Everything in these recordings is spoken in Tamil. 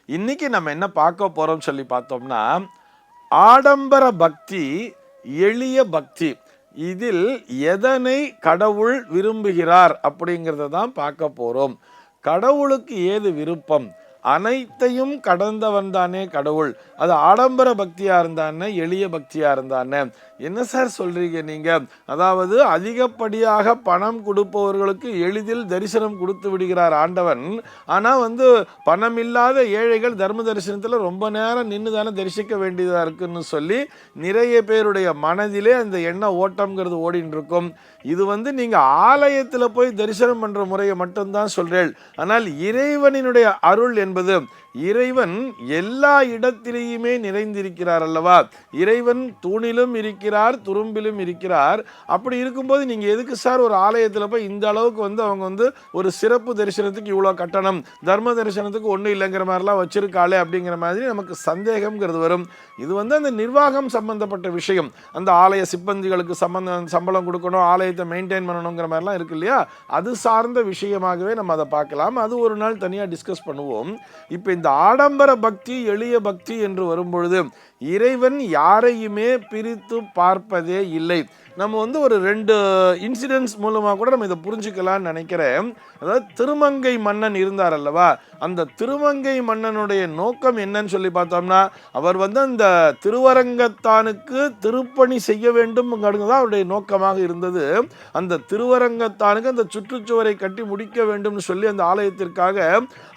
இன்னைக்கு நம்ம என்ன பார்க்க போறோம் சொல்லி பார்த்தோம்னா, ஆடம்பர பக்தி, எளிய பக்தி. இதில் எதனை கடவுள் விரும்புகிறார் அப்படிங்கிறத தான் பார்க்க போறோம். கடவுளுக்கு ஏது விருப்பம்? அனைத்தையும் கடந்தவன் தானே கடவுள். அது ஆடம்பர பக்தியா இருந்தானே, எளிய பக்தியா இருந்தானே. என்ன சார் சொல்றீங்க நீங்க? அதாவது அதிகப்படியாக பணம் கொடுப்பவர்களுக்கு எளிதில் தரிசனம் கொடுத்து விடுகிறார் ஆண்டவன். ஆனா பணம் இல்லாத ஏழைகள் தர்ம தரிசனத்துல ரொம்ப நேரம் நின்று தானே தரிசிக்க வேண்டியதா இருக்குன்னு சொல்லி நிறைய பேருடைய மனதிலே அந்த எண்ண ஓட்டம்ங்கிறது ஓடின்னு இருக்கும். இது நீங்க ஆலயத்துல போய் தரிசனம் பண்ற முறையை மட்டும்தான் சொல்றேன். ஆனால் இறைவனினுடைய அருள் என்பது, இறைவன் எல்லா இடத்திலேயுமே நிறைந்திருக்கிறார் அல்லவா? இறைவன் தூணிலும் இருக்கிறார், துரும்பிலும் இருக்கிறார். அப்படி இருக்கும்போது நீங்க எதுக்கு சார் ஒரு ஆலயத்துல போய் இந்த அளவுக்கு அவங்க ஒரு சிறப்பு தரிசனத்துக்கு இவ்வளோ கட்டணம், தர்ம தரிசனத்துக்கு ஒன்றும் இல்லைங்கிற மாதிரிலாம் வச்சிருக்காளே அப்படிங்கிற மாதிரி நமக்கு சந்தேகம்ங்கிறது வரும். இது அந்த நிர்வாகம் சம்பந்தப்பட்ட விஷயம். அந்த ஆலய சிப்பந்திகளுக்கு சம்பளம் கொடுக்கணும், ஆலயத்தை மெயின்டைன் பண்ணணுங்கிற மாதிரிலாம் இருக்கு இல்லையா? அது சார்ந்த விஷயமாகவே நம்ம அதை பார்க்கலாம். அது ஒரு நாள் தனியாக டிஸ்கஸ் பண்ணுவோம். இப்போ இந்த ஆடம்பர பக்தி, எளிய பக்தி என்று வரும்பொழுது இறைவன் யாரையுமே பிரித்து பார்ப்பதே இல்லை. நம்ம ஒரு 2 இன்சிடென்ட்ஸ் மூலமாக கூட நம்ம இதை புரிஞ்சுக்கலாம்னு நினைக்கிறேன். அதாவது திருமங்கை மன்னன் இருந்தார் அல்லவா? அந்த திருமங்கை மன்னனுடைய நோக்கம் என்னன்னு சொல்லி பார்த்தோம்னா, அவர் அந்த திருவரங்கத்தானுக்கு திருப்பணி செய்ய வேண்டும் தான் அவருடைய நோக்கமாக இருந்தது. அந்த திருவரங்கத்தானுக்கு அந்த சுற்றுச்சுவரை கட்டி முடிக்க வேண்டும் சொல்லி அந்த ஆலயத்திற்காக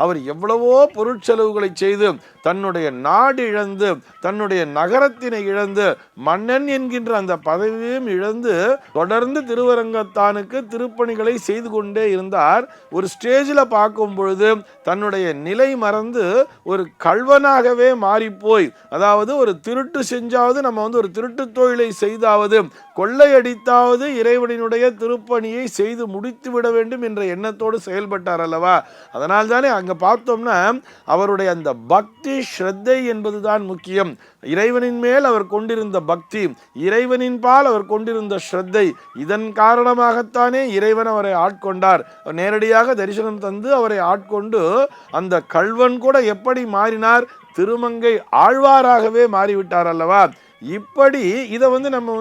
அவர் எவ்வளவோ பொருட்செலவுகளை செய்து தன்னுடைய நாடு இழந்து, தன்னுடைய நகரத்தினை இழந்து, மன்னன் என்கின்ற அந்த பதவியும் இழந்து தொடர்ந்து திருவரங்கத்தானுக்கு திருப்பணிகளை செய்து கொண்டே இருந்தார். ஒரு ஸ்டேஜில் பார்க்கும் பொழுது தன்னுடைய நிலை மறந்து ஒரு கள்வனாகவே மாறிப்போய், அதாவது ஒரு திருட்டு செஞ்சாவது, நம்ம ஒரு திருட்டு தொழிலை செய்தாவது, கொள்ளையடித்தாவது இறைவனினுடைய திருப்பணியை செய்து முடித்து விட வேண்டும் என்ற எண்ணத்தோடு செயல்பட்டார் அல்லவா? அதனால் தானே அங்க பார்த்தோம்னா அவருடைய அந்த பக்தி, ஸ்ரத்தை என்பதுதான் முக்கியம். இறைவனின் மேல் அவர் கொண்டிருந்த பக்தி, இறைவனின் பால் அவர் கொண்டிருந்த ஸ்ரத்தை, இதன் காரணமாகத்தானே இறைவன் அவரை ஆட்கொண்டார். நேரடியாக தரிசனம் தந்து அவரை ஆட்கொண்டு அந்த கள்வன் கூட எப்படி மாறினார்? திருமங்கை ஆழ்வாராகவே மாறிவிட்டார் அல்லவா? இப்படி இதை நம்ம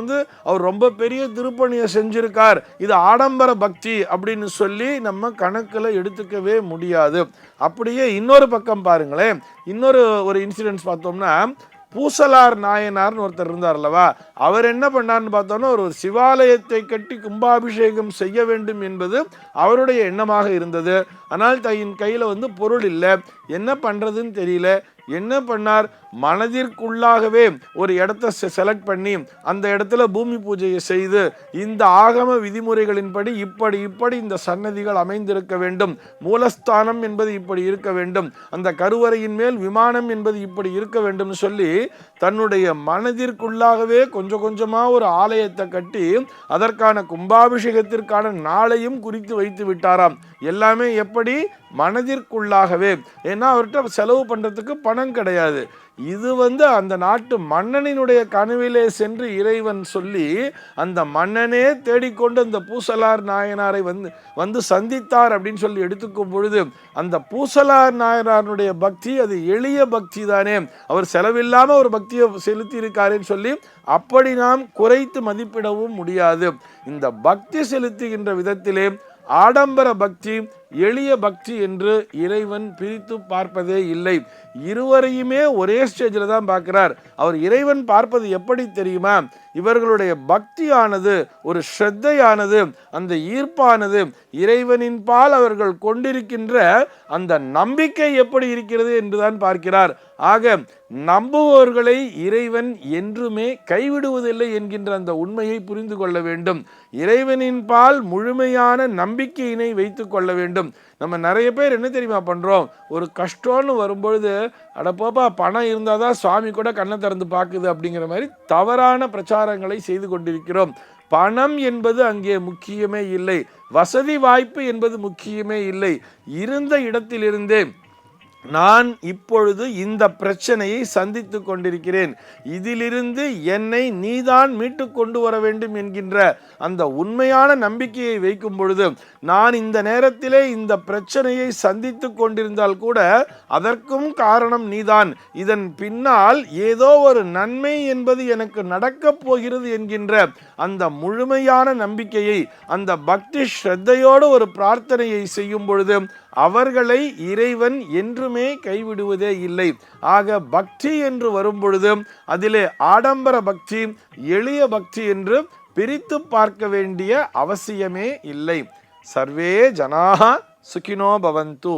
அவர் ரொம்ப பெரிய திருப்பணியை செஞ்சிருக்கார், இது ஆடம்பர பக்தி அப்படின்னு சொல்லி நம்ம கணக்கில் எடுத்துக்கவே முடியாது. அப்படியே இன்னொரு பக்கம் பாருங்களேன். ஒரு இன்சிடென்ட்ஸ் பார்த்தோம்னா, பூசலார் நாயனார்னு ஒருத்தர் இருந்தார் அல்லவா? அவர் என்ன பண்ணார்னு பார்த்தோம்னா, ஒரு சிவாலயத்தை கட்டி கும்பாபிஷேகம் செய்ய வேண்டும் என்பது அவருடைய எண்ணமாக இருந்தது. ஆனால் தன் கையில் பொருள் இல்லை, என்ன பண்ணுறதுன்னு தெரியல. என்ன பண்ணார்? மனதிற்குள்ளாகவே ஒரு இடத்தை செலக்ட் பண்ணி அந்த இடத்துல பூமி பூஜையை செய்து, இந்த ஆகம விதிமுறைகளின்படி இப்படி இந்த சன்னதிகள் அமைந்திருக்க வேண்டும், மூலஸ்தானம் என்பது இப்படி இருக்க வேண்டும், அந்த கருவறையின் மேல் விமானம் என்பது இப்படி இருக்க வேண்டும் சொல்லி தன்னுடைய மனதிற்குள்ளாகவே கொஞ்சம் கொஞ்சமா ஒரு ஆலயத்தை கட்டி அதற்கான கும்பாபிஷேகத்திற்கான நாளையும் குறித்து வைத்து விட்டாராம். எல்லாமே எப்படி? மனதிற்குள்ளாகவே. ஏன்னா அவர்கிட்ட செலவு பண்றதுக்கு பணம் கிடையாது. இது அந்த நாட்டு மன்னனினுடைய கனவிலே சென்று இறைவன் சொல்லி அந்த மன்னனே தேடிக்கொண்டு அந்த பூசலார் நாயனாரை வந்து சந்தித்தார் அப்படின்னு சொல்லி எடுத்துக்கும் பொழுது, அந்த பூசலார் நாயனாருடைய பக்தி அது எளிய பக்தி தானே, அவர் செலவில்லாம ஒரு பக்தியை செலுத்தி இருக்காருன்னு சொல்லி அப்படி நாம் குறைத்து மதிப்பிடவும் முடியாது. இந்த பக்தி செலுத்துகின்ற விதத்திலே ஆடம்பர பக்தி, எளிய பக்தி என்று இறைவன் பிரித்து பார்ப்பதே இல்லை. இருவரையுமே ஒரே ஸ்டேஜில் தான் பார்க்கிறார். அவர் இறைவன் பார்ப்பது எப்படி தெரியுமா? இவர்களுடைய பக்தியானது, ஒரு ஸ்ரத்தையானது, அந்த ஈர்ப்பானது, இறைவனின் பால் அவர்கள் கொண்டிருக்கின்ற அந்த நம்பிக்கை எப்படி இருக்கிறது என்றுதான் பார்க்கிறார். ஆக நம்புவோர்களை இறைவன் என்றுமே கைவிடுவதில்லை என்கின்ற அந்த உண்மையை புரிந்து கொள்ள வேண்டும். இறைவனின் பால் முழுமையான நம்பிக்கையினை வைத்துக் கொள்ள வேண்டும். நம்ம நிறைய பேர் என்ன தெரியுமா பண்றோம்? ஒரு கஷ்டம்னு வரும்பொழுது, அடப்போப்பா பணம் இருந்தாதான் சுவாமி கூட கண்ணை திறந்து பார்க்குது அப்படிங்கிற மாதிரி தவறான பிரச்சாரங்களை செய்து கொண்டிருக்கிறோம். பணம் என்பது அங்கே முக்கியமே இல்லை, வசதி வாய்ப்பு என்பது முக்கியமே இல்லை. இருந்த இடத்திலிருந்தே நான் இப்பொழுது இந்த பிரச்சனையை சந்தித்து கொண்டிருக்கிறேன், இதிலிருந்து என்னை நீதான் மீட்டு கொண்டு வர வேண்டும் என்கின்ற அந்த உண்மையான நம்பிக்கையை வைக்கும் பொழுது, நான் இந்த நேரத்திலே இந்த பிரச்சனையை சந்தித்து கொண்டிருந்தால் கூட அதற்கும் காரணம் நீதான், இதன் பின்னால் ஏதோ ஒரு நன்மை என்பது எனக்கு நடக்கப் போகிறது என்கின்ற அந்த முழுமையான நம்பிக்கையை, அந்த பக்தி ஸ்ரத்தையோடு ஒரு பிரார்த்தனையை செய்யும் பொழுது அவர்களை இறைவன் என்றுமே கைவிடுவதே இல்லை. ஆக பக்தி என்று வரும் பொழுது அதிலே ஆடம்பர பக்தி, எளிய பக்தி என்று பிரித்து பார்க்க வேண்டிய அவசியமே இல்லை. சர்வே ஜனாஹ சுகினோ பவந்து.